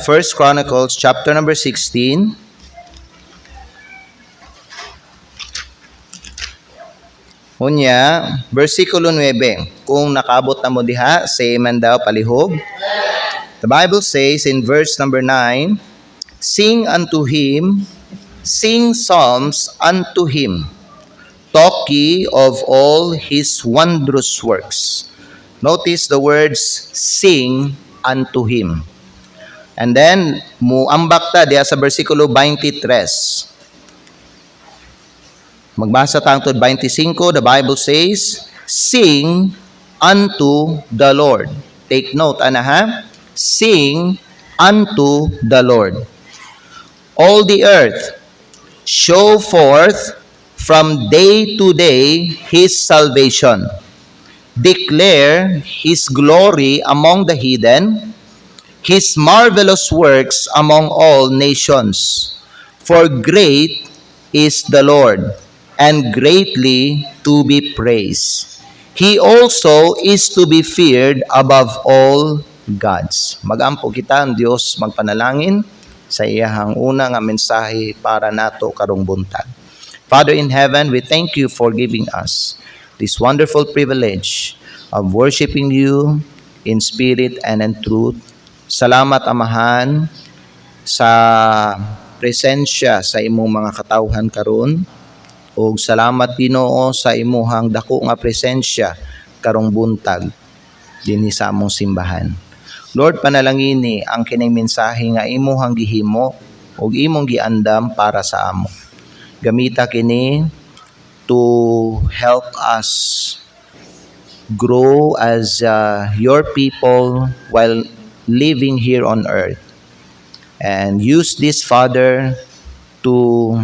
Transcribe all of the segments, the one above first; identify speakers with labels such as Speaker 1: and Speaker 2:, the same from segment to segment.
Speaker 1: First Chronicles chapter number 16. Unya, versikulo 9. Kung nakabot na mo diha, say amen daw palihog. The Bible says in verse number 9, sing unto him, sing psalms unto him, talk ye of all his wondrous works. Notice the words, sing unto him. And then, muambak ta diya sa versikulo 23. Magbasa tangtod 25, the Bible says, sing unto the Lord. Take note, ana ha? Sing unto the Lord. All the earth, show forth from day to day his salvation. Declare his glory among the heathen, his marvelous works among all nations. For great is the Lord, and greatly to be praised. He also is to be feared above all gods. Magampo kita ang Diyos magpanalangin sa iyahang una nga mensahe para nato karong buntag. Father in heaven, we thank you for giving us this wonderful privilege of worshiping you in spirit and in truth. Salamat Amahan sa presensya sa imong mga katawhan karon, ug salamat Ginoo sa imong dako nga presensya karong buntag dinhi sa among simbahan. Lord, panalangini ang kining mensahe nga imong gihimo ug imong giandam para sa amo. Gamita kini to help us grow as your people while living here on earth, and use this, Father, to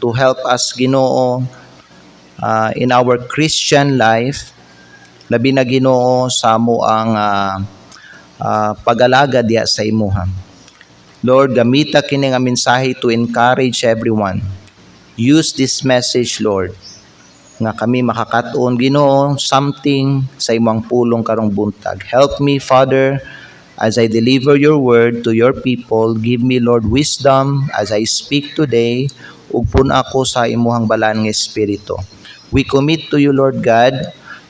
Speaker 1: help us, Ginoo, in our Christian life, labi na Ginoo sa amo ang pag-alaga diya sa imuha. Lord, gamita kini nga mensahe to encourage everyone. Use this message, Lord, nga kami makakatuon, Ginoo, something sa imong pulong karong buntag. Help me, Father, as I deliver your word to your people. Give me, Lord, wisdom as I speak today, ug pun ako sa imong balaan nga espiritu. We commit to you, Lord God,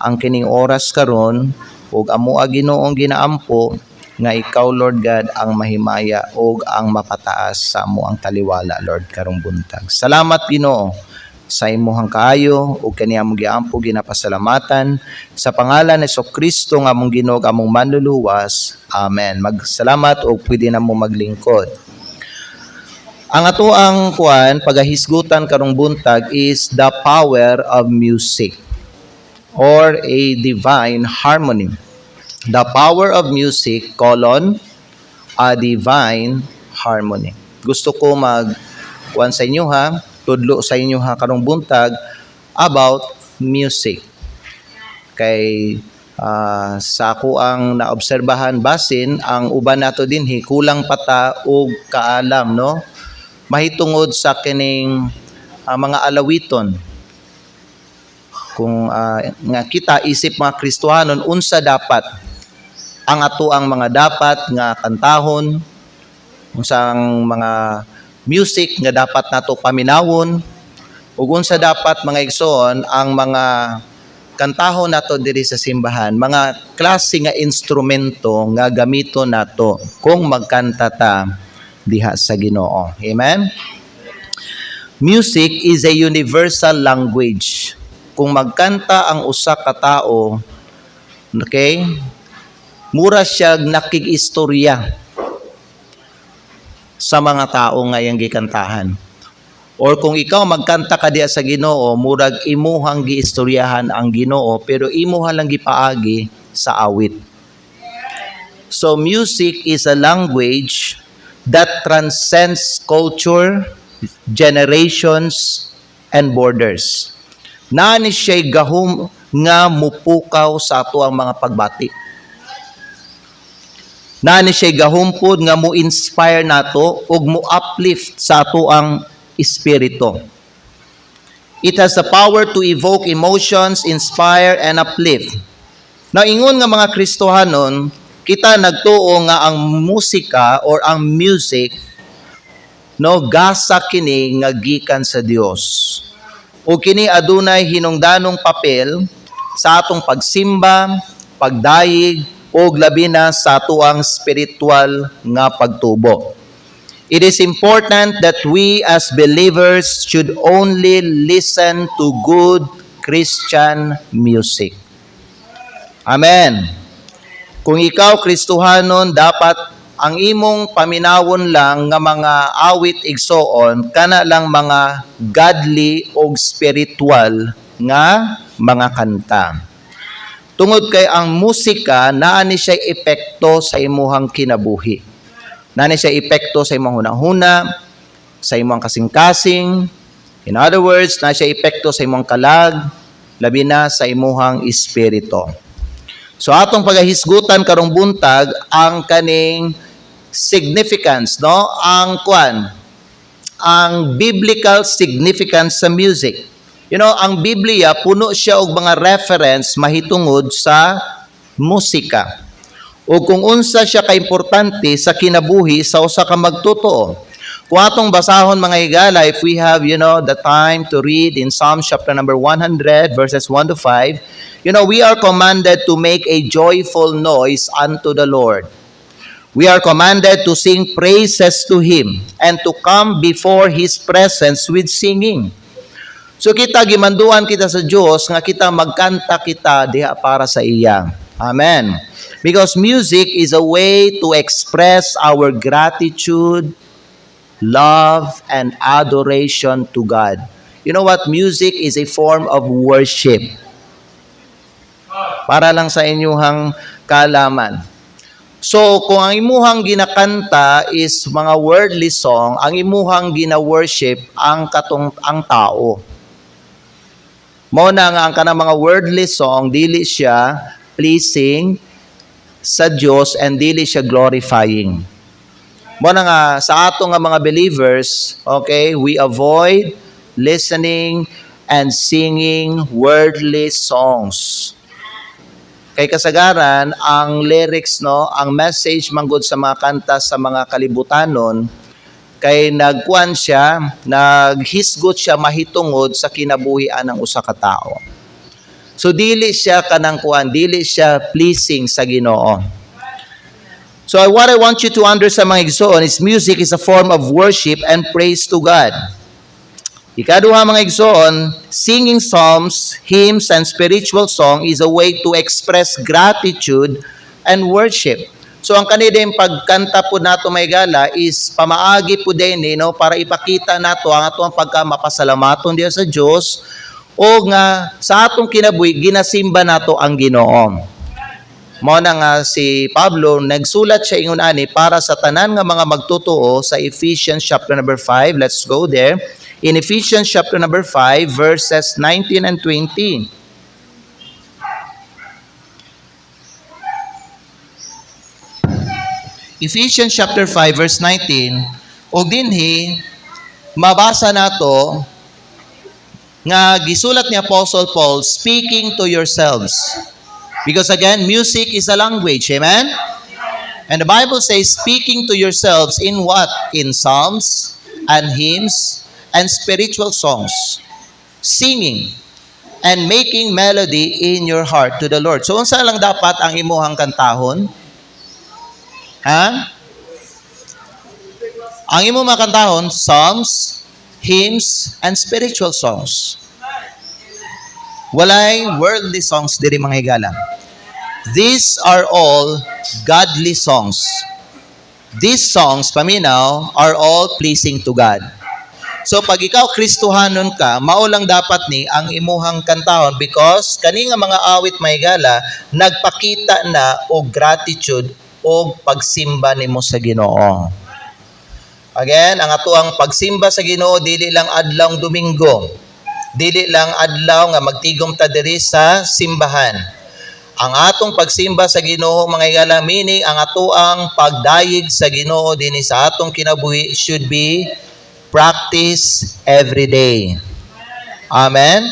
Speaker 1: ang kining oras karon, ug amo Ginoong ginaampo nga ikaw, Lord God, ang mahimaya ug ang mapataas sa amo ang taliwala, Lord, karong buntag. Salamat, Ginoo, sa imuhang kaayo ug kaniya mong giampo ginapasalamatan sa pangalan ni Kristo nga among Ginoo among manluluwas. Amen. Magsalamat ug pwede na mo maglingkod. Ang atoang pagahisgutan karong buntag is the power of music or a divine harmony. The power of music, a divine harmony. Gusto ko sa inyo tudlo sa inyo karong buntag about music. Kay sa ako ang naobserbahan basin, ang uban nato dinhi kulang pata og kaalam, no? Mahitungod sa kining mga alawiton. Kung nga kita isip mga Kristohanon, unsa dapat ang ato ang mga dapat nga kantahon, unsang mga music nga dapat nato paminawon, ug unsa dapat mga igsoon ang mga kantahon nato diri sa simbahan, mga klase nga instrumento nga gamiton nato kung magkanta ta diha sa Ginoo. Amen. Music is a universal language. Kung magkanta ang usa ka tawo, okay, mura siya nakig-istorya sa mga tao nga iyang gikantahan. Or kung ikaw magkanta ka diya sa Ginoo, murag imuhang giistoryahan ang Ginoo, pero imuha lang gipaagi sa awit. So music is a language that transcends culture, generations, and borders. Nani siya'y gahom nga mupukaw sa ato ang mga pagbati. Nani siya'y gahumpod nga mo-inspire nato ug mo-uplift sa ato ang espiritu. It has the power to evoke emotions, inspire, and uplift. Now, ingon nga mga Kristohanon, kita nagtuo nga ang musika or ang music no gasa kini nga gikan sa Dios. O kini adunay hinungdanong papel sa atong pagsimba, pagdayig o labi na sa atuang spiritual nga pagtubo. It is important that we as believers should only listen to good Christian music. Amen. Kung ikaw Kristohanon, dapat ang imong paminawon lang nga mga awit igsoon kana lang mga godly o spiritual nga mga kanta. Tungod kay ang musika naa ni siya epekto sa imuhang kinabuhi. Naa ni siya epekto sa imong hunahuna, sa imong kasing-kasing. In other words, naa siya epekto sa imong kalag, labi na sa imuhang espiritu. So atong pagahisgutan karong buntag ang kaning significance, no? Ang biblical significance sa music. You know, ang Biblia puno siya og mga reference mahitungod sa musika. O kung unsa siya kaimportante sa kinabuhi sa usa ka magtotoo. Kung atong basahon mga higala, if we have, the time to read in Psalm chapter number 100, verses 1 to 5, we are commanded to make a joyful noise unto the Lord. We are commanded to sing praises to Him and to come before His presence with singing. So kita, gimanduan kita sa Diyos nga kita magkanta kita diha para sa iya. Amen. Because music is a way to express our gratitude, love, and adoration to God. You know what? Music is a form of worship. Para lang sa inyuhang kaalaman. So, kung ang imuhang ginakanta is mga worldly song, ang imuhang gina-worship ang tao. Mao na nga ang kanang mga worldly song, dili siya pleasing sa Dios and dili siya glorifying. Mao na nga sa ato nga mga believers, okay, we avoid listening and singing worldly songs. Kay kasagaran, ang lyrics, ang message manggod sa mga kanta sa mga kalibutanon, kay naghisgot siya mahitungod sa kinabuhian ng usa ka tao. So dili siya dili siya pleasing sa Ginoo. So what I want you to understand mga igsoon is music is a form of worship and praise to God. Ikaduha mga igsoon, singing psalms, hymns, and spiritual song is a way to express gratitude and worship. So ang kanideng pagkanta po nato may gala is pamaagi po din para ipakita nato ang atong pagkamapasalamaton diya sa Dios o nga sa atong kinabuhi ginasimba nato ang Ginoo. Mao na nga si Pablo nagsulat siya ingon ani para sa tanan nga mga magtotoo sa Ephesians chapter number 5. Let's go there. In Ephesians chapter number 5, verses 19 and 20. Ephesians chapter 5, verse 19. O dinhi, mabasa nato nga gisulat ni Apostle Paul, speaking to yourselves. Because again, music is a language. Amen? And the Bible says, speaking to yourselves in what? In psalms and hymns and spiritual songs, singing and making melody in your heart to the Lord. So, unsa lang dapat ang imuhang kantahon? Ang imuhang kantahon, psalms, hymns, and spiritual songs. Walay worldly songs diri mga higala. These are all godly songs. These songs, paminaw, are all pleasing to God. So pag ikaw Kristohanon ka, mao lang dapat ni ang imuhang kantahon because kani nga mga awit mahigala nagpakita na og gratitude o pagsimba nimo sa Ginoo. Again, ang atuang pagsimba sa Ginoo dili lang adlaw Domingo. Dili lang adlaw nga magtigom ta diri sa simbahan. Ang atong pagsimba sa Ginoo mga higala meaning ang atuang pagdayig sa Ginoo dinhi sa atong kinabuhi should be practice every day. Amen?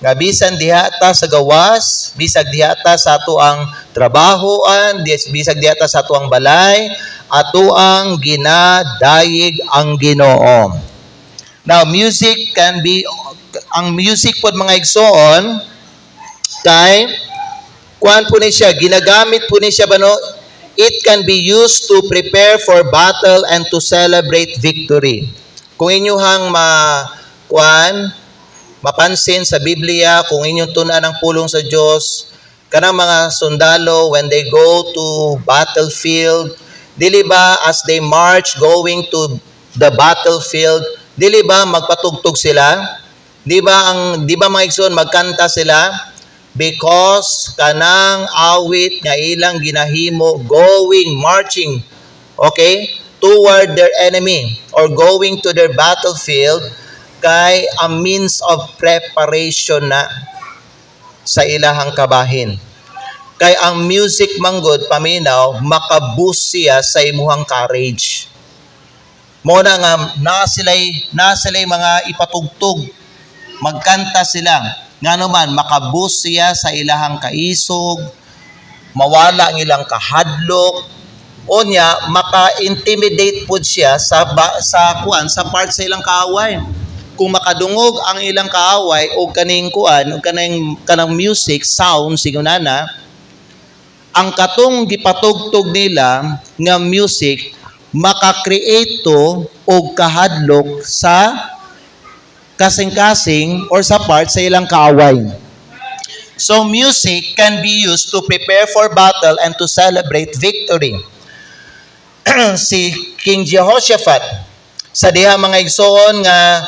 Speaker 1: Nga bisan diha ta sa gawas, bisag diha ta sa ato ang trabahoan, bisag diata sa atuang balay, atuang ginadayig ang Ginoo. Now, ang music pod mga igsoon, kay, kuan po ni siya, ginagamit po ni siya ba no? It can be used to prepare for battle and to celebrate victory. Kung inyuhang mapansin sa Biblia, kung inyong tunan ang pulong sa Diyos, kanang mga sundalo, when they go to battlefield, dili ba as they march going to the battlefield, dili ba magpatugtog sila? Di ba mga igsoon, magkanta sila? Because kanang awit nga ilang ginahimo marching, okay, toward their enemy or going to their battlefield, kay a means of preparation na sa ilahang kabahin. Kay ang music manggod paminaw, makaboost siya sa imuhang courage. Mo na nga na sila'y mga ipatugtog, magkanta sila. Nga naman, makaboost siya sa ilahang kaisog, mawala ang ilang kahadlok, o niya, maka-intimidate po siya sa part sa ilang kaaway. Kung makadungog ang ilang kaaway o kanang music, sound, sigunana, ang katong gipatugtog nila nga music, maka-create to o kahadlok sa kasing-kasing or sa part sa ilang kaaway. So music can be used to prepare for battle and to celebrate victory. Si King Jehoshaphat, sa diha mga igsoon nga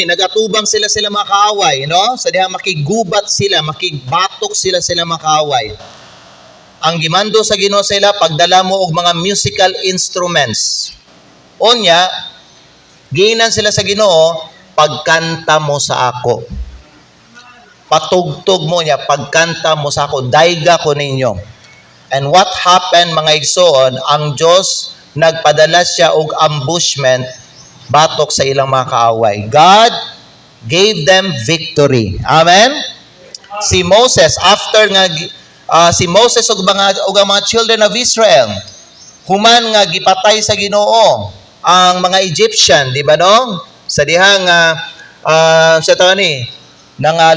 Speaker 1: nagatubang sila mga kaaway, no? Sa diha makigubat sila, makigbatok sila mga kaaway. Ang gimando sa Ginoo sa ila, pagdala mo og mga musical instruments. Onya, giinan sila sa Ginoo, pagkanta mo sa ako. Patugtog mo niya, pagkanta mo sa ako, dayga ko ninyo. And what happened mga igsoon, ang Diyos nagpadala siya og ambushment batok sa ilang mga kaaway. God gave them victory. Amen? Si Moses, after nga si Moses ug mga children of Israel, human nga gipatay sa Ginoo ang mga Egyptian, di ba no? Sa dihang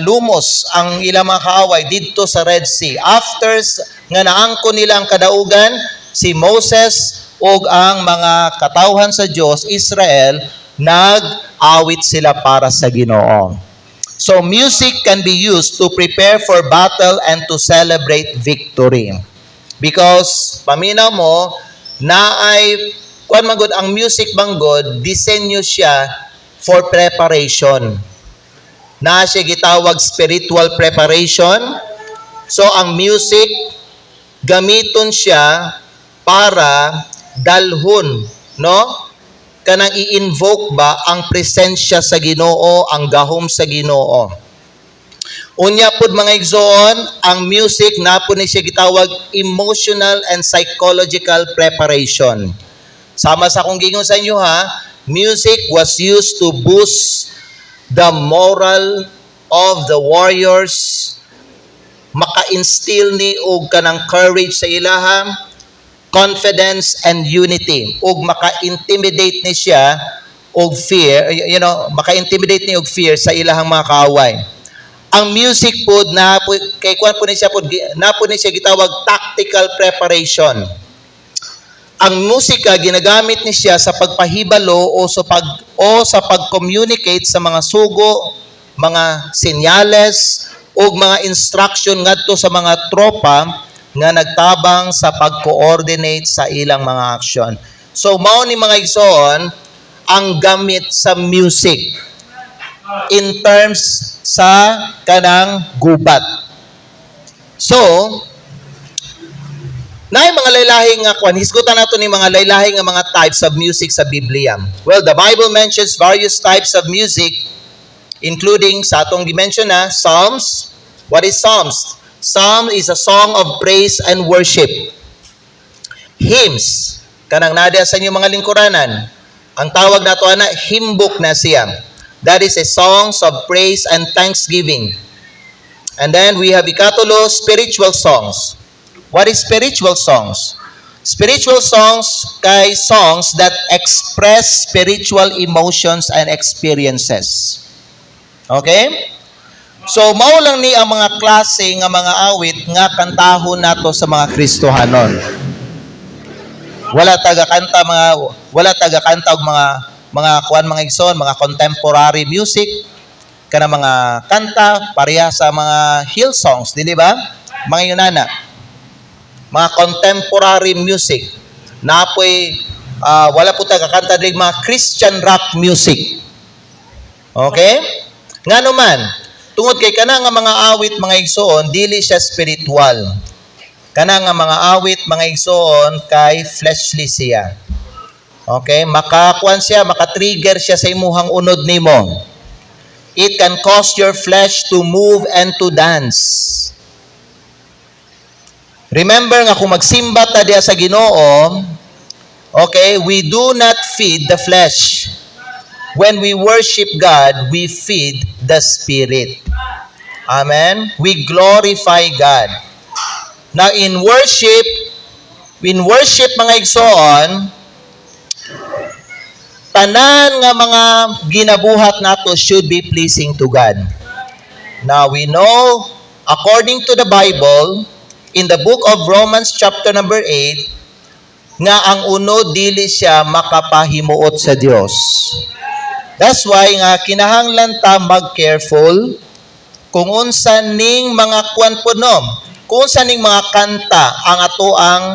Speaker 1: lumos ang ilang mga kaaway didto sa Red Sea. After nga naangkon nila ang kadaugan, si Moses ug ang mga katawhan sa Dios, Israel, nag-awit sila para sa Ginoo. So music can be used to prepare for battle and to celebrate victory. Because paminaw mo ang music manggod, disenyo siya for preparation. Na siya gitawag spiritual preparation. So ang music, gamiton siya para dalhon, no? Kanang i-invoke ba ang presensya sa Ginoo, ang gahom sa Ginoo. Unya pud mga igsoon, ang music napud ni siya gitawag emotional and psychological preparation. Sama sa akong gingon sa inyo ha, music was used to boost the moral of the warriors, maka-instill ni og kanang courage sa ilaha, confidence and unity, og maka-intimidate ni siya og fear, maka-intimidate ni og fear sa ilahang mga kaaway. Ang music pod kay kuan po ni siya gitawag tactical preparation. Ang musika ginagamit ni siya sa pagpahibalo o sa pag-communicate sa mga sugo, mga senyales o mga instruction ngadto sa mga tropa nga nagtabang sa pag-coordinate sa ilang mga action. So mao ni mga igsoon ang gamit sa music in terms sa kanang gubat. So naay mga laylahing nga hisgutan nato ni mga laylahing nga mga types of music sa Biblia. Well, the Bible mentions various types of music, including sa atong gi-mention na Psalms. What is Psalms? Psalm is a song of praise and worship. Hymns, kanang nada sa inyo mga lingkuranan, ang tawag nato ana hymn book na siya. That is a songs of praise and thanksgiving. And then we have ikatulo, spiritual songs. What is spiritual songs? Spiritual songs kay songs that express spiritual emotions and experiences. Okay? So, mao lang ni ang mga klase nga mga awit nga kantahon nato sa mga Kristohanon. Wala taga-kanta og mga kuan mga igsoon, mga contemporary music kana mga kanta pareha sa mga hill songs, dili ba? Mga Yunana. Mga contemporary music. Napoy wala po taga-kanta dili mga Christian rock music. Okay? Ngano man, tungod kay kana nga mga awit mga igsoon dili siya spiritual. Kana nga mga awit mga igsoon kay fleshly siya. Okay, makakuan siya, maka-trigger siya sa imuhang unod nimo. It can cause your flesh to move and to dance. Remember nga kung magsimba ta diya sa Ginoo, okay, we do not feed the flesh. When we worship God, we feed the Spirit. Amen? We glorify God. Now, in worship mga igsoon, tanan nga mga ginabuhat nato should be pleasing to God. Now, we know, according to the Bible, in the book of Romans chapter number 8, nga ang unod dili siya makapahimuot sa Dios. That's why nga kinahanglan ta mag-careful kung unsa ning mga kuan punom, kung unsa ning mga kanta ang atoang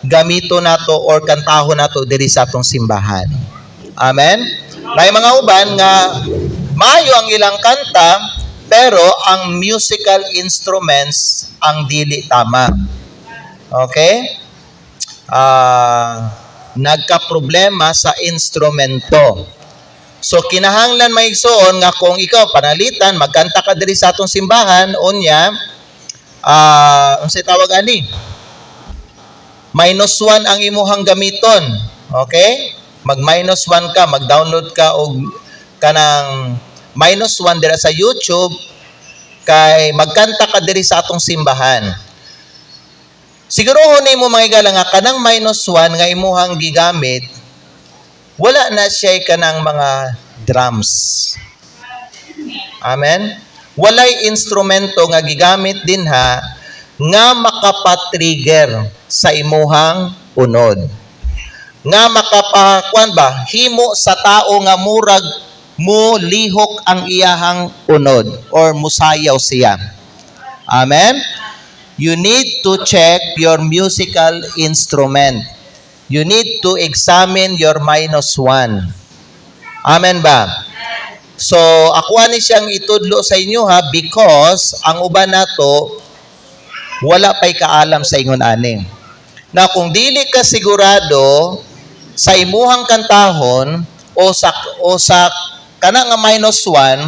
Speaker 1: gamito nato or kantahon nato diri sa atong simbahan. Amen. May mga uban nga maayo ang ilang kanta pero ang musical instruments ang dili tama. Okay? Nagka-problema sa instrumento. So kinahanglan maigsoon nga kung ikaw panalitan magkanta ka diri sa atong simbahan unya unsay tawag ani? -1 ang imuhang gamiton. Okay? Mag-1 ka, mag-download ka og kanang -1 dira sa YouTube kay magkanta ka diri sa atong simbahan. Sigurohon nimo mga igala nga kanang -1 nga imuhang gigamit wala na siya kanang mga drums. Amen? Walay instrumento nga gigamit din ha nga makapatrigger sa imuhang unod. Nga makapakuan ba himo sa tao nga murag mo lihok ang iyahang unod or musayaw siya. Amen? You need to check your musical instrument. You need to examine your -1. Amen ba? So, ako ani siyang itudlo sa inyo ha because ang uban nato wala pay kaalam sa ingon ani. Na kung dili ka sigurado sa imuhang kantahon o sa kana nga -1,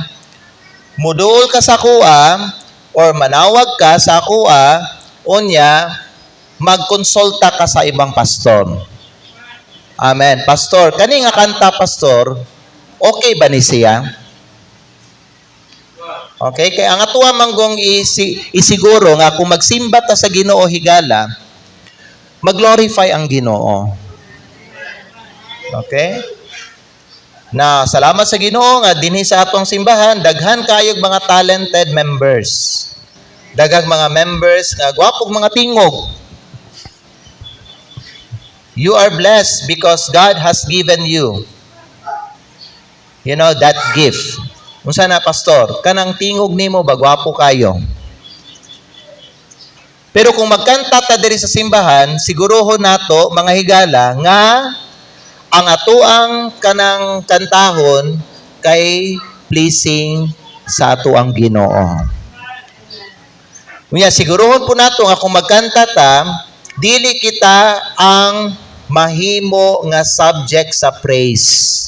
Speaker 1: muduol ka sa kuha or manawag ka sa kuha unya magkonsulta ka sa ibang pastor. Amen. Pastor, kani nga kanta pastor, okay ba ni siya? Okay, kay ang atuwa manggong isiguro nga kung magsimba ta sa Ginoo higala, mag-glorify ang Ginoo. Okay? Na salamat sa Ginoo nga dinhi sa atong simbahan daghan kayog mga talented members. Daghang mga members nga gwapog mga tingog. You are blessed because God has given you that gift. Unsa na pastor, kanang tingog nimo bagwapo kayo. Pero kung magkanta ta diri sa simbahan, sigurohon nato mga higala nga ang atoang kanang kantahon kay pleasing sa atoang Ginoo. Unya sigurohon po nato nga kung magkanta ta, dili kita ang mahimo nga subject sa praise.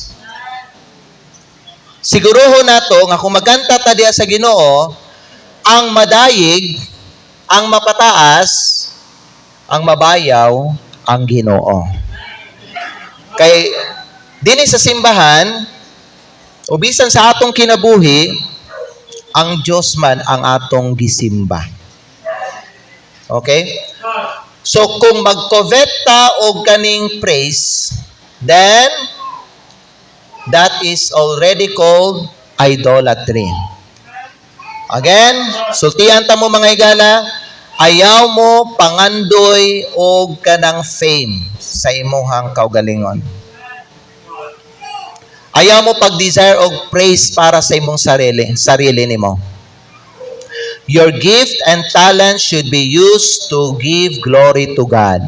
Speaker 1: Sigurohon nato nga kung magkanta ta diya sa Ginoo, ang madayig, ang mapataas, ang mabayaw, ang Ginoo. Kay dinhi sa simbahan, o bisan sa atong kinabuhi, ang Diyos man ang atong gisimba. Okay? So kung mag-covet ta og kaning praise, then that is already called idolatry. Again, sultihan ta mo mga higala, ayaw mo pangandoy og kanang fame sa imuhang kaugalingon. Ayaw mo pag-desire og praise para sa imong sarili nimo. Your gift and talent should be used to give glory to God.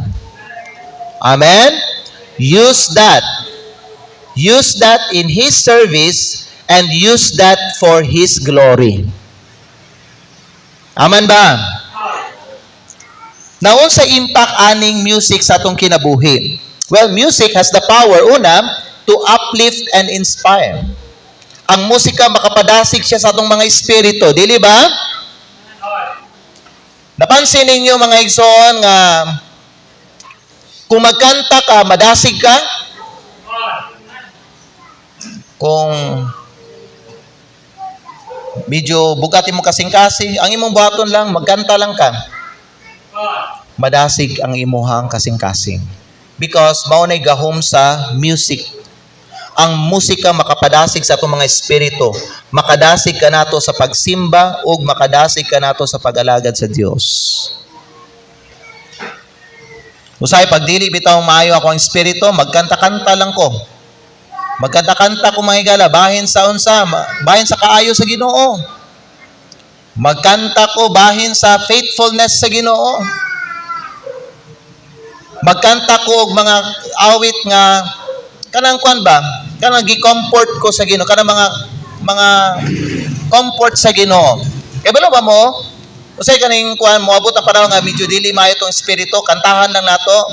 Speaker 1: Amen? Use that. Use that in His service and use that for His glory. Amen ba? Naon sa impact aning music sa atong kinabuhi? Well, music has the power, una, to uplift and inspire. Ang musika makapadasig siya sa atong mga espiritu, dili ba? Napansin ninyo mga igsoon nga kung magkanta ka, madasig ka? Kung medyo bugati mo kasing-kasing, ang imong buhaton lang, magkanta lang ka. Madasig ang imuhang kasing-kasing. Because maunay gahom sa music. Ang musika makapadasig sa atong mga espiritu. Makadasig ka nato sa pagsimba o makadasig ka nato sa pag-alagad sa Dios. Usay pagdili bitaw maayo ako ang espiritu, magkanta-kanta lang ko. Magkanta-kanta ko mga higala, bahin sa unsa, bahin sa kaayo sa Ginoo. Magkanta ko bahin sa faithfulness sa Ginoo. Magkanta ko og mga awit nga kanang kuan ba? Kanang gi-comfort ko sa Ginoo, kanang mga comfort sa Ginoo. Kaya ba mo? Usay kaning kuan mo abot ang panahon nga medyo dili maayo tong espiritu, kantahan lang nato,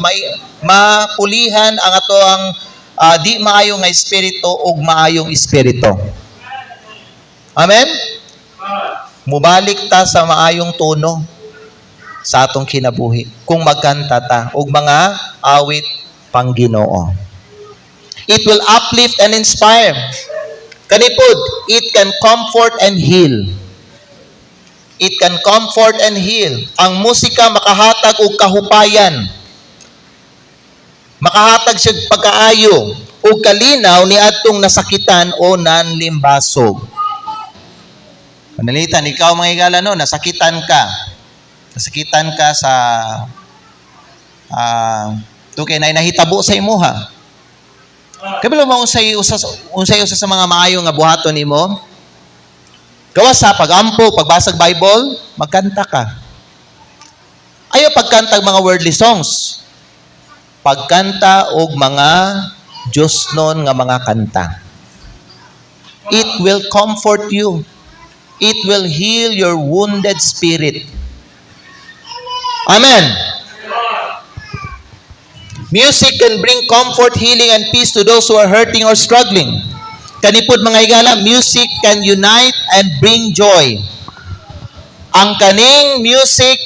Speaker 1: mapulihan ang ato ang di maayo nga espiritu ug maayong espiritu. Amen? Mubalik ta sa maayong tono sa atong kinabuhi kung magkanta ta og mga awit pang Ginoo. It will uplift and inspire. Kanipod, it can comfort and heal. It can comfort and heal. Ang musika makahatag og kahupayan. Makahatag siya pagkaayo o kalinaw ni adtong nasakitan o nanlimbasog. Panalitan, ikaw mga higala no, nasakitan ka. Nasakitan ka sa tukay na nahitabo sa imuha. Kabalo mo unsay usa sa mga maayo nga buhaton nimo? Gawas sa pagampo, pagbasag Bible, magkanta ka. Ayaw pagkanta mga worldly songs. Pagkanta og mga Diosnon nga mga kanta. It will comfort you. It will heal your wounded spirit. Amen. Music can bring comfort, healing, and peace to those who are hurting or struggling. Kanipod mga higala, music can unite and bring joy. Ang kaning music,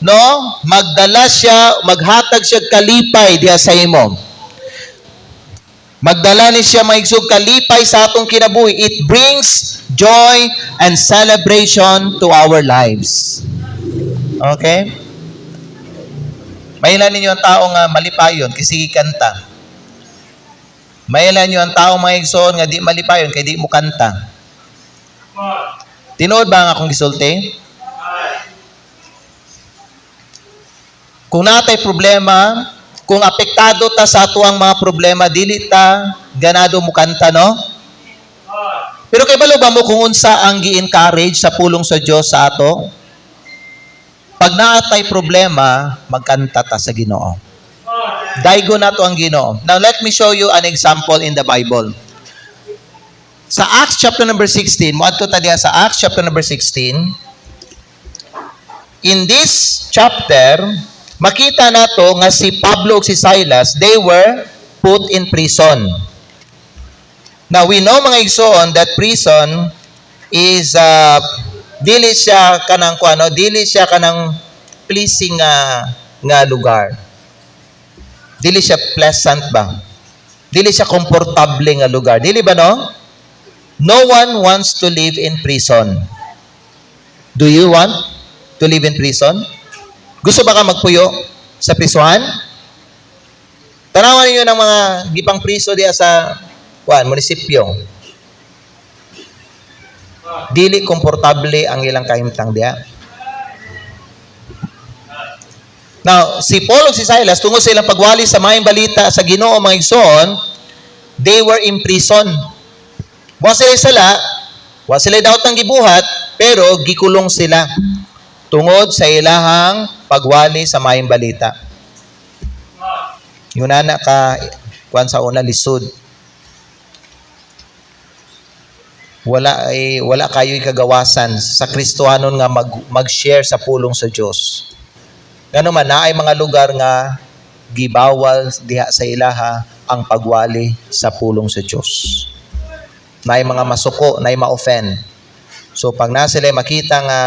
Speaker 1: no, magdala siya, maghatag siya kalipay diha sa imo. Magdala ni siya maigsog kalipay sa atong kinabuhi. It brings joy and celebration to our lives. Okay? Mailan ninyo ang tao nga malipayon kasi kanta. Mailan ninyo ang tao mga igsoon nga di malipayon kay di mo kanta. Tinuod ba ang akong gisulti? Kung natay problema, kung apektado ta sa atuang mga problema, dili ta ganado mo kanta, no? Pero kay balo ba mo kung unsa ang gi-encourage sa pulong sa Dios sa ato? Pag naatay problema, magkanta ta sa Ginoo. Daigo na to ang Ginoo. Now, let me show you an example in the Bible. Sa Acts chapter number 16, moadto ta diha sa Acts chapter number 16. In this chapter, makita nato nga si Pablo ug si Silas, they were put in prison. Now, we know mga igsoon that prison is dili siya kanang kuano, dili siya kanang pleasing nga lugar. Dili siya pleasant ba? Dili siya komportable nga lugar. Dili ba no? No one wants to live in prison. Do you want to live in prison? Gusto ba ka magpuyo sa prisuhan? Tanawan niyo ng mga gipang priso diya sa munisipyo. Dili komportable ang ilang kahimtang diya. Now, si Paul ug si Silas tungod sa ilang pagwali sa maayong balita sa Ginoo mga igsoon, they were in prison. Wa sila daot ng gibuhat, pero gikulong sila tungod sa ilahang pagwali sa maayong balita. Yun na ka kuan sa una lisod. Wala kayo'y kagawasan sa Kristohanon nga mag-share sa pulong sa Dios. Ngano man naay mga lugar nga gibawal diha sa ilaha ang pagwali sa pulong sa Dios. Naay mga masuko, naay ma-offend. So pag na sila makita nga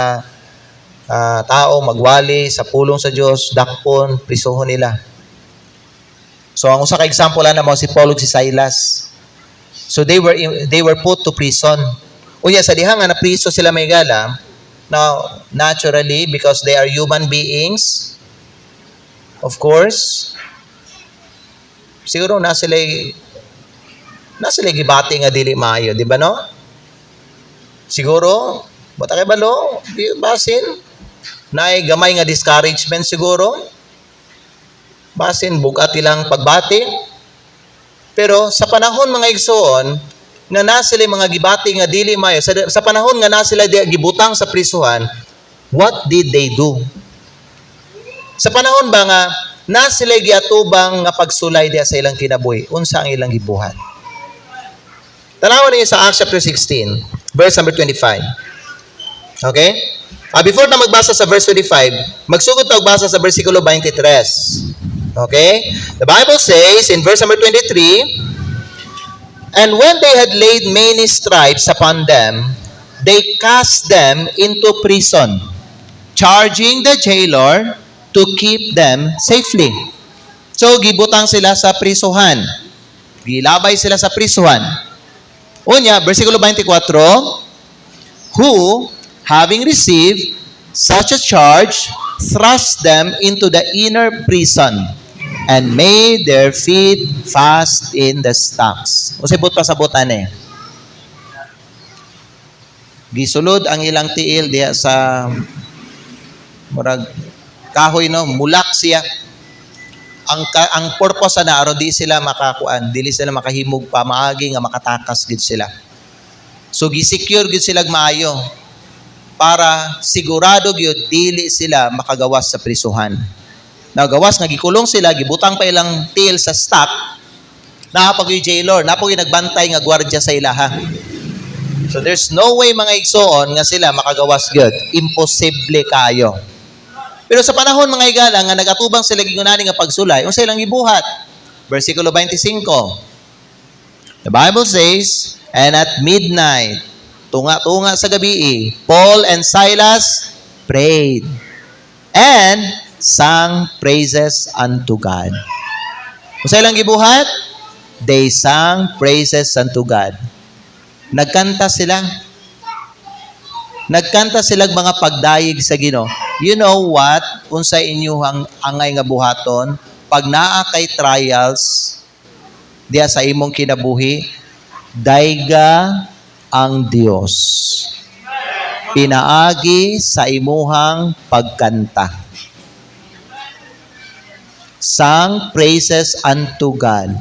Speaker 1: tao magwali sa pulong sa Dios, dakpon, prisuhon nila. So ang usa ka example na mo si Paul ug si Silas. So they were put to prison. Unya sa diha nga na priso sila may gala. Now, naturally, because they are human beings, of course, siguro na sila gibati nga dili maayo, di ba no? Siguro, bata kay balo, basin, naay gamay nga discouragement siguro, basin, bugat ilang pagbati. Pero sa panahon mga igsoon, nga na sila mga gibati nga dili maayo, sa panahon nga na sila gibutang sa prisuhan, what did they do? Sa panahon ba nga na sila giatubang nga pagsulay diha sa ilang kinabuhi, unsa ang ilang gibuhat? Tanawan niyo sa Acts chapter 16, verse number 25. Okay? Before na magbasa sa verse 25, magsugod ta og basa sa versikulo 23. Okay? The Bible says in verse number 23, "And when they had laid many stripes upon them, they cast them into prison, charging the jailer to keep them safely." So, gibutang sila sa prisuhan. Gilabay sila sa prisuhan. Unya, versikulo 24, "Who, having received such a charge, thrust them into the inner prison, and made their feet fast in the stocks." O sibot pa sa butan eh. Gisulod ang ilang tiil diya sa murag kahoy no, mulak siya. Ang purpose na aron di sila makakuan, dili sila makahimog pa maagi nga makatakas gid sila. So gi-secure gid sila maayo para sigurado gyud dili sila makagawas sa prisuhan. Nagawas nga gikulong sila, gibutang pa ilang tiil sa stock, napagoy jailer, napagoy nagbantay nga gwardiya sa ilaha. So there's no way mga igsoon nga sila makagawas gyud. Imposible kayo. Pero sa panahon mga igala nga nagatubang sila gigunani nga pagsulay, unsa ilang gibuhat? Versikulo 25. The Bible says, "And at midnight, tunga-tunga sa gabi, Paul and Silas prayed and sang praises unto God." Unsa ilang gibuhat? They sang praises unto God. Nagkanta sila. Nagkanta sila mga pagdayeg sa Ginoo. You know what? Unsa inyong angay nga buhaton? Pag naa kay trials diya sa imong kinabuhi, dayga ang Dios. Pinaagi sa imuhang pagkanta. Sang praises unto God.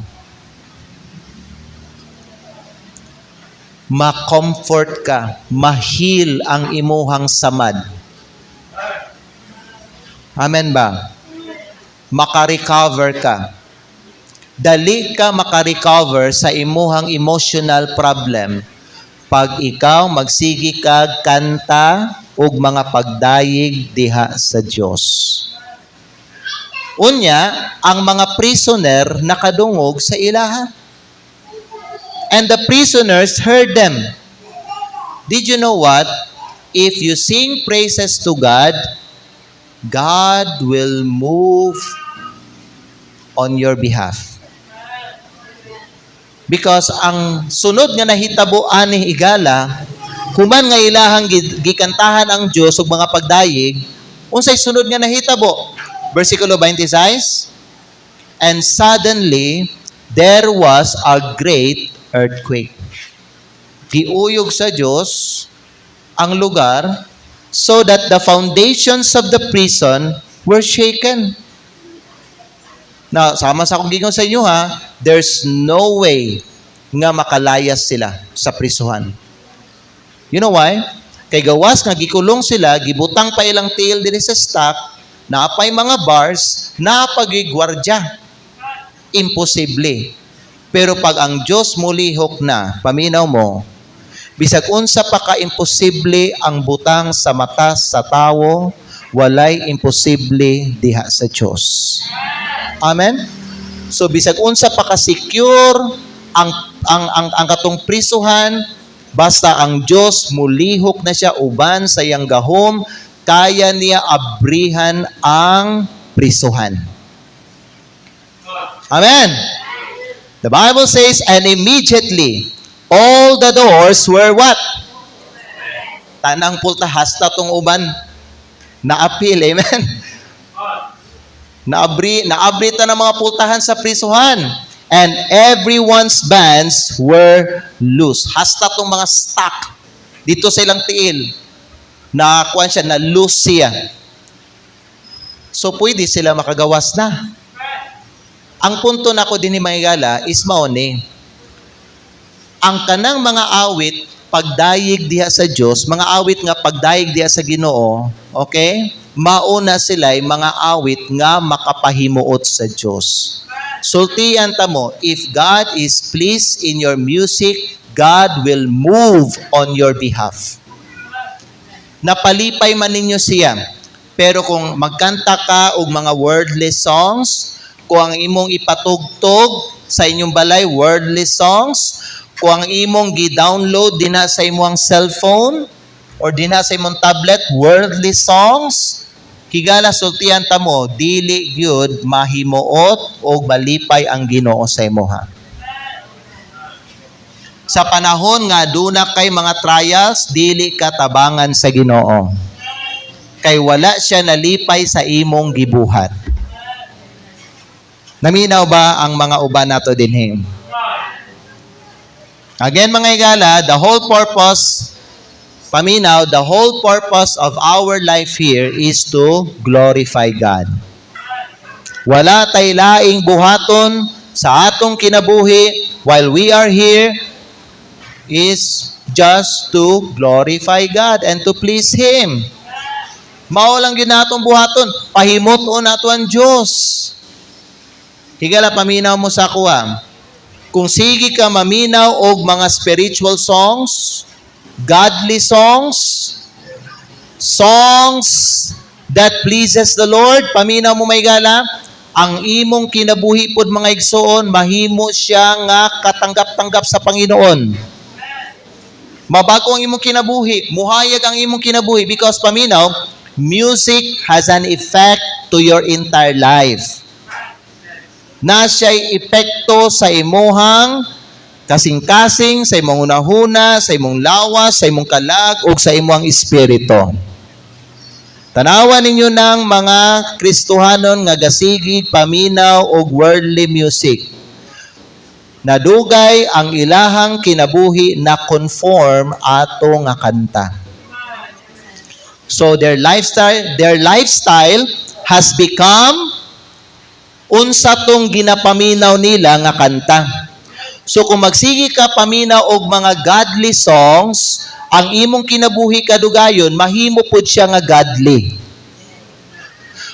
Speaker 1: Ma-comfort ka, ma-heal ang imuhang samad. Amen ba? Maka-recover ka. Dali ka maka-recover sa imuhang emotional problem pag ikaw magsigi kag kanta ug mga pagdayeg diha sa Dios. Unya, ang mga prisoner nakadungog sa ilaha. And the prisoners heard them. Did you know what? If you sing praises to God, God will move on your behalf. Because ang sunod nga nahitabo ani igala, Human nga ilahang gikantahan ang Dios ug mga pagdayeg, unsay sunod nga nahitabo? Versikulo 26, and suddenly there was a great earthquake. Giuyog sa Dios ang lugar so that the foundations of the prison were shaken. Now, sama sa akong gingon sa inyo ha, there's no way nga makalayas sila sa prisuhan. You know why? Kay gawas nga gikulong sila, gibutang pa ilang tiil diri sa stock, naapay mga bars, naapay gwardya. Imposible. Pero pag ang Dios mulihok na, paminaw mo, bisag unsa pa ka imposible ang butang sa mata sa tawo, walay imposible diha sa Dios. Amen. So bisag unsa pa ka secure ang katong prisuhan, basta ang Dios mulihok na siya uban sa iyang gahom, kaya niya abrihan ang prisuhan. Amen. The Bible says, and immediately all the doors were what? Tanang pulta hasta tong uban naapil, amen. Naabri ta ng mga pultahan sa prisuhan. And everyone's bands were loose. Hasta tong mga stock dito sa ilang tiil. Nakakuan siya, na loose siya. So pwede sila makagawas na. Ang punto na ko din ni Maygala is mauni. Ang kanang mga awit pagdayeg diha sa Dios, mga awit nga pagdayeg diha sa Ginoo, okay? Mauna sila'y mga awit nga makapahimuot sa Dios. Sultian ta mo, if God is pleased in your music, God will move on your behalf. Napalipay man ninyo siya. Pero kung magkanta ka og mga worldly songs, kung ang imong ipatugtog sa inyong balay worldly songs, kung ang imong gi-download dinha sa imong cellphone or dinha sa imong tablet worldly songs, higala sultian ta mo, dili gyud mahimuot o malipay ang Ginoo sa imuha. Sa panahon nga duna kay mga trials, dili ka tabangan sa Ginoo. Kay wala siya nalipay sa imong gibuhat. Naminaw ba ang mga uban nato dinhi? Again mga higala, the whole purpose of our life here is to glorify God. Wala tay laing buhaton sa atong kinabuhi while we are here is just to glorify God and to please Him. Mao lang yun natong buhaton, pahimot-on nato ang Diyos. Higala, paminaw mo sa kuha. Kung sige ka maminaw og mga spiritual songs, godly songs, songs that pleases the Lord, paminaw mo may gala, ang imong kinabuhi pod mga igsoon, mahimo siya nga katanggap-tanggap sa Panginoon. Mabago ang imong kinabuhi, muhayag ang imong kinabuhi because paminaw, music has an effect to your entire life. Na siya'y epekto sa imuhang kasing-kasing, sa imong hunahuna, sa imong lawas, sa imong kalag, o sa imong espiritu. Tanawan ninyo ng mga Kristohanon nga gasigig, paminaw, o worldly music. Nadugay ang ilahang kinabuhi na conform ato nga kanta. So their lifestyle has become unsa tong ginapaminaw nila nga kanta. So kung magsigi ka paminaw og mga godly songs, ang imong kinabuhi kadugayon mahimo pud siya nga godly.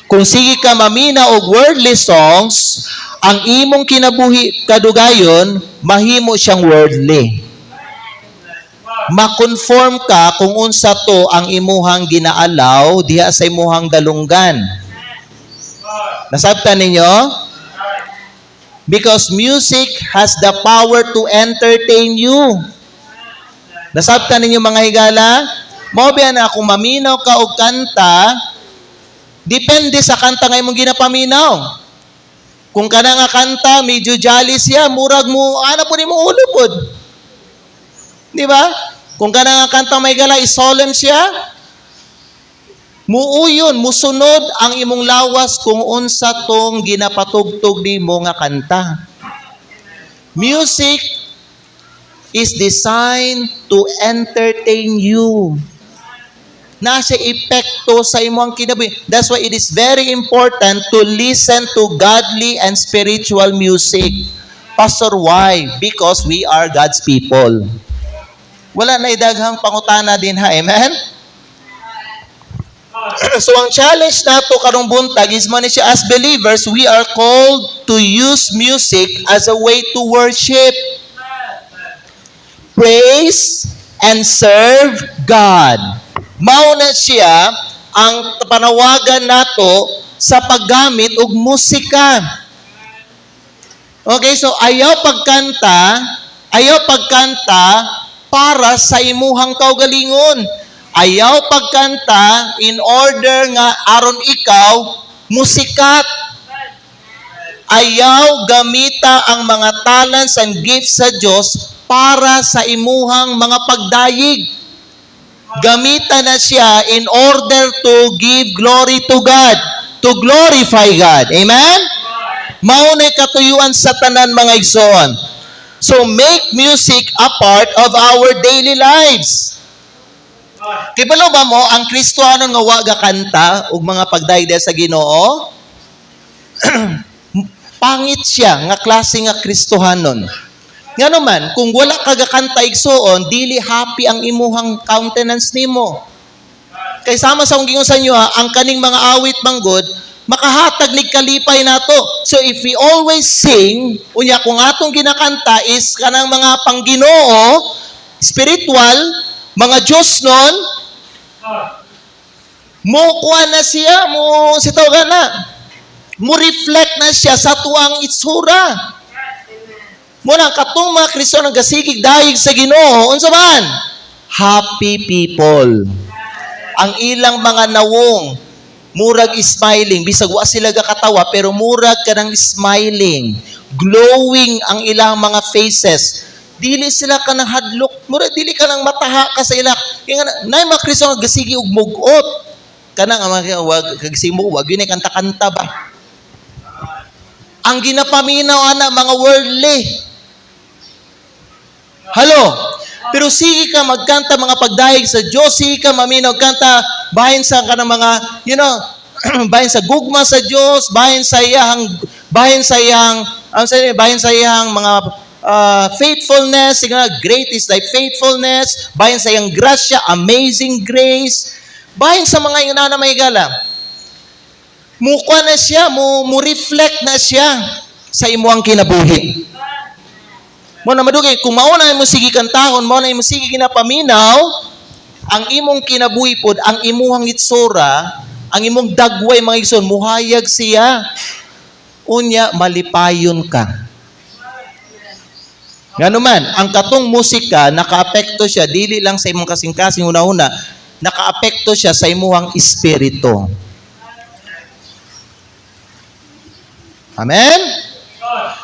Speaker 1: Kung sige ka maminaw og worldly songs, ang imong kinabuhi kadugayon mahimo siyang worldly. Ma-conform ka kung unsa to ang imuhang ginaalaw diha sa imuhang dalunggan. Nasabtan ninyo? Because music has the power to entertain you. Nasabtan ninyo mga higala? Mao ba na kung maminaw ka og kanta, depende sa kanta nga imong ginapaminaw. Kung kana nga kanta, medyo jolly siya, murag mo, ana po ni mo ulo pod. Di ba? Kung kanang kanta may gala, isolemn siya, muuyon, musunod ang imong lawas kung unsa tong ginapatugtog nimo nga kanta. Music is designed to entertain you. Nasa epekto sa imong kinabuhi. That's why it is very important to listen to godly and spiritual music. Pastor, why? Because we are God's people. Wala na idaghang pangutana din ha, amen? So ang challenge nato karong buntag is man siya, as believers, we are called to use music as a way to worship, praise, and serve God. Mao na siya ang panawagan nato sa paggamit og musika. Okay, so ayaw pagkanta para sa imuhang kaugalingon. Ayaw pagkanta in order nga aron ikaw musikat. Ayaw gamita ang mga talents and gifts sa Dios para sa imuhang mga pagdayig. Gamita na siya in order to give glory to God, to glorify God. Amen? Mao na katuyuan sa tanan mga igsoon. So make music a part of our daily lives. Kibalo ba mo ang Kristiyano nga wa ga kanta ug mga pagdayeg sa Ginoo? Pangit siya nga klase nga Kristohanon. Nga naman, kung wala ka gakanta igsoon, dili happy ang imuhang countenance nimo. Kay sama sa gingon sa inyo ang kaning mga awit manggod, makahatag nig kalipay nato. So if we always sing, unya kung atong ginakanta is kanang mga pangginoo, spiritual, mga Diyos nun, mo kuha na siya, mo sitawagan na, mo reflect na siya sa tuang itsura. Muna katong mga Kristo nang gasigig dayeg sa Ginoo, unsa man? Happy people. Ang ilang mga nawong murag smiling, bisag wa sila gakatawa pero murag kanang smiling, glowing ang ilang mga faces. Dili sila kanang hadlok, murag dili kanang mataha ka sa ila. Kaya nay mga Kristo nga gasigi og mugot. Kanang mga wag kagsimo, wag yun kanta-kanta ba? Ang ginapaminaw ana mga worldly. Halo, pero sige ka magkanta mga pagdayeg sa Diyos, sige ka maminaw kanta, bahin sa kanang mga, bahin sa gugma sa Diyos, bahin sa iyang mga faithfulness, great is thy faithfulness, bahin sa iyang grasya, amazing grace, bahin sa mga ina na may gala. Mukha na siya, mo reflect na siya sa imuang kinabuhi. Mo na madugay, kung mauna mo sige kantahon, mauna mo sige ginapaminaw, ang imong kinabuhi pod, ang imuhang itsura, ang imong dagway mga igsoon, muhayag siya. Unya, malipayon ka. Ngano man, ang katong musika, nakaapekto siya, dili lang sa imong kasing-kasing una-una, nakaapekto siya sa imuhang espiritu. Amen?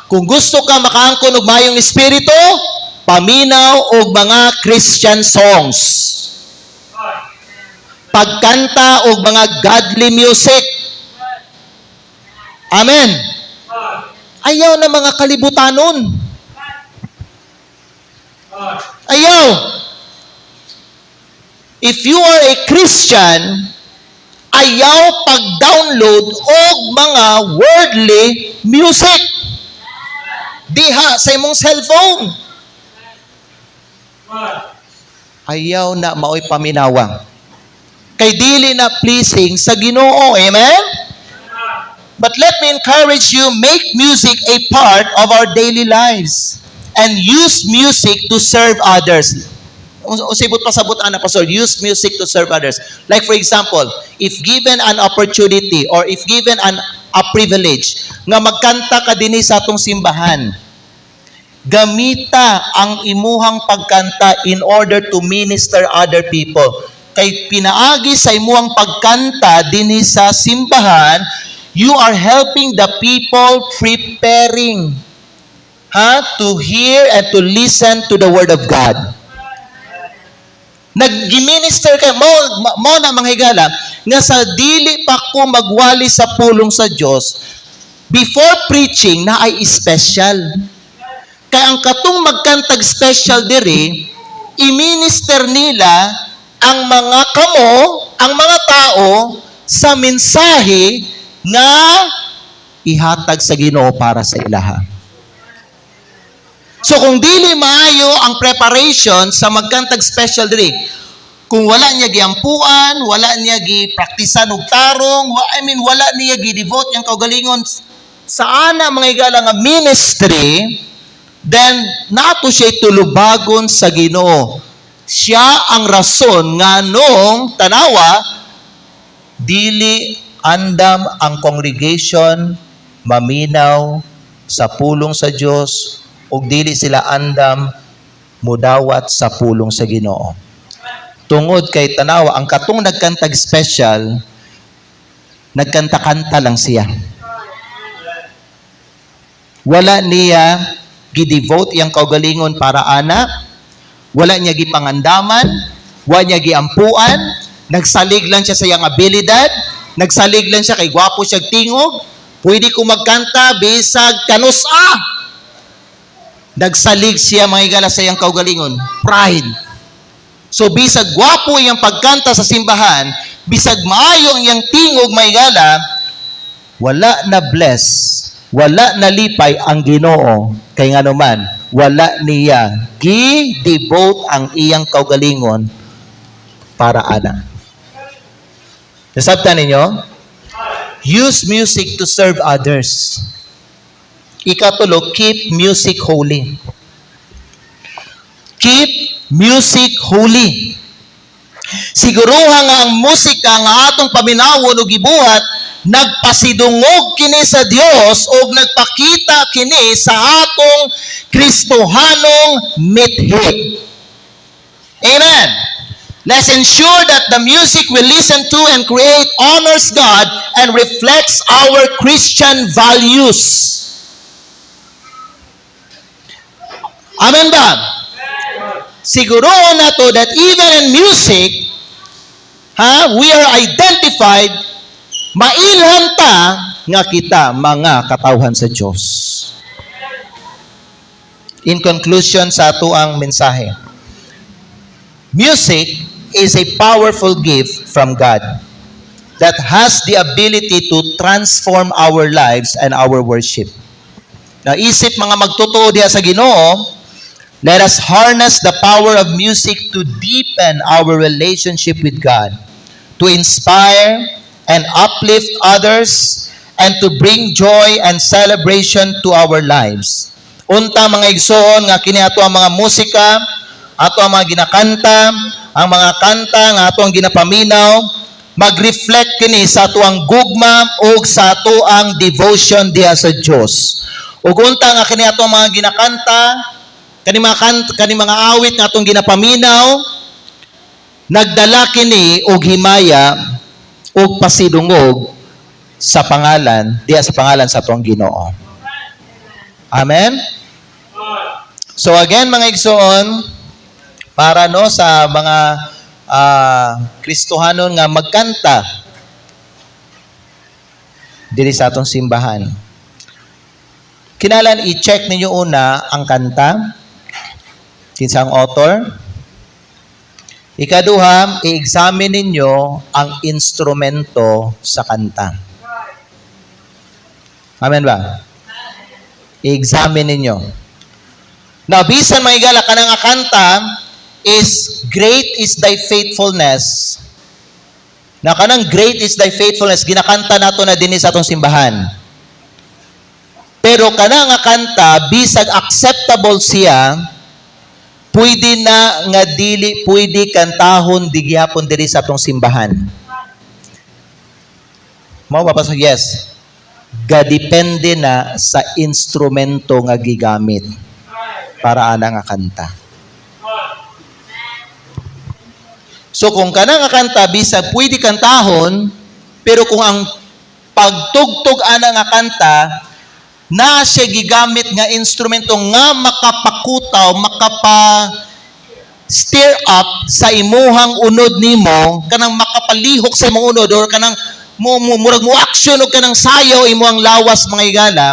Speaker 1: Kung gusto ka makaangkon og mayong espiritu, paminaw og mga Christian songs. Pagkanta og mga godly music. Amen. Ayaw na mga kalibutanon. Ayaw. If you are a Christian, ayaw pag-download og mga worldly music. Diha sa imong cellphone. Ayaw na maoy paminawa. Kay dili na pleasing sa Ginoo. Amen? But let me encourage you, make music a part of our daily lives and use music to serve others. Usibot pasabot ana pastor, use music to serve others. Like for example, if given an opportunity or if given a privilege nga magkanta ka dinhi sa atong simbahan, gamita ang imuhang pagkanta in order to minister other people. Kay pinaagi sa imuhang pagkanta dinhi sa simbahan, you are helping the people preparing to hear and to listen to the Word of God. Nag-minister kay mo na mga higala nga sa dili pa ko magwali sa pulong sa Dios before preaching na ay special. Kaya ang katong magkantag special diri, i-minister nila ang mga ang mga tao sa mensahe nga ihatag sa Ginoo para sa ilaha. So kung dili maayo ang preparation sa magkantag special diri, kung wala niya giampuan, wala niya gipraktisan og tarong, wala niya gi-devote yang kaugalingon sa ana mga higala nga ministry, then nato siya tulubagon sa Ginoo. Siya ang rason nga nung tanawa dili andam ang congregation maminaw sa pulong sa Dios ug dili sila andam mudawat sa pulong sa Ginoo. Tungod kay tanawa ang katong nagkantag special, nagkanta-kanta lang siya. Wala niya gi-devote yang kaugalingon para ana, wala niya gipangandaman, wala niya giampuan, nagsalig lang siya sa iyang abilidad, nagsalig lang siya kay gwapo siya tingog, pwede ko magkanta bisag kanus-a. Nagsalig siya mga higala sa iyang kaugalingon, pride. So bisag gwapo iyang pagkanta sa simbahan, bisag maayo ang iyang tingog mga higala, wala na bless, wala na lipay ang Ginoo kay nganuman wala niya gi-devote ang iyang kaugalingon para ana. Nasabtan ninyo? Use music to serve others. Ikatulo, keep music holy. Keep music holy. Siguruha nga ang musika nga atong paminawon o gibuhat nagpasidungog kini sa Dios o nagpakita kini sa atong Kristohanong mithi. Amen. Let's ensure that the music we listen to and create honors God and reflects our Christian values. Amen ba? Siguro na to that even in music, we are identified, mailhan ta nga kita mga katawhan sa Diyos. In conclusion sa ato ang mensahe, music is a powerful gift from God that has the ability to transform our lives and our worship. Naisip mga magtotoo diha sa Ginoo, let us harness the power of music to deepen our relationship with God, to inspire and uplift others, and to bring joy and celebration to our lives. Unta mga igsoon nga kini ato ang mga musika, ato ang mga ginakanta, ang mga kanta nga ato ang ginapaminaw, mag-reflect kini sa ato ang gugma o sa ato ang devotion diha sa Dios. Ug unta nga kini ato ang mga ginakanta, kani mga awit nga atong ginapaminaw, nagdala kini og himaya og pasidungog sa pangalan sa atong Ginoo. Amen. So again mga igsoon, para sa mga Kristohanon nga magkanta diri sa atong simbahan, kinahanglan i-check ninyo una ang kanta, kinsang author. Ikaduha, i-examine ninyo ang instrumento sa kanta. Amen ba? I-examine ninyo. Now, bisan mga higala ka nga kanta is great is thy faithfulness. Na kanang great is thy faithfulness, ginakanta nato na din sa atong simbahan. Pero kana nga kanta, bisag acceptable siya, pwede na nga dili pwede kantahon digyapon diri sa atong simbahan. Mao ba pasag yes. Gadepende na sa instrumento nga gigamit para ana nga kanta. So kung kana nga kanta bisag pwede kantahon, pero kung ang pagtugtog ana nga kanta na siya gigamit nga instrumento nga makapakutaw, stir up sa imuhang unod nimo, kanang makapalihok sa imong unod, or kanang murag mo action o kanang sayaw imuhang lawas mga igala,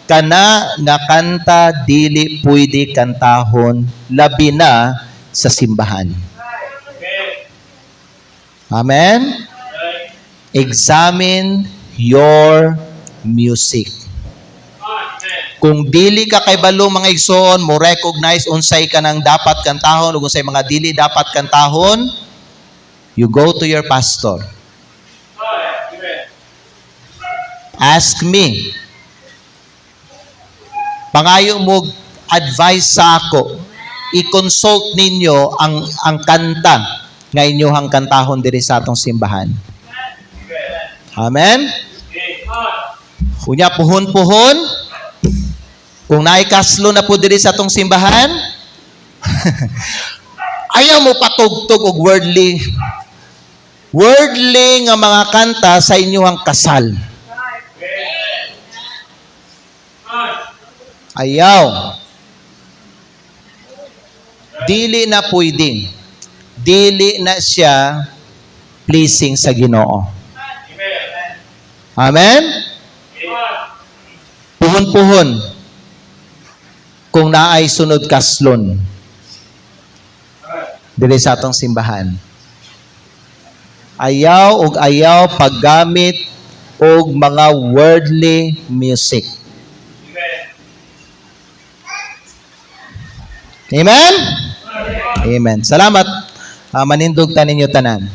Speaker 1: kana nga kanta dili pwede kantahon labi na sa simbahan. Amen? Examine your music. Kung dili ka kay balo mga igsoon, mo recognize unsay ka nang dapat kantahon ug unsay mga dili dapat kantahon, you go to your pastor. Ask me. Pangayo mo advice sa ako. I-consult ninyo ang kanta nga inyohang kantahon diri sa atong simbahan. Amen? Kunya puhon-puhon, kung naikaslo na po diri sa atong simbahan, ayaw mo patugtog og worldly nga mga kanta sa inyong kasal. Ayaw. Dili na pwedeng. Dili na siya pleasing sa Ginoo. Amen? Puhon-puhon kung naay sunod kaslon dili sa atong simbahan. Ayaw og ayaw paggamit og mga worldly music. Amen? Amen. Salamat. Manindog ta ninyo tanan.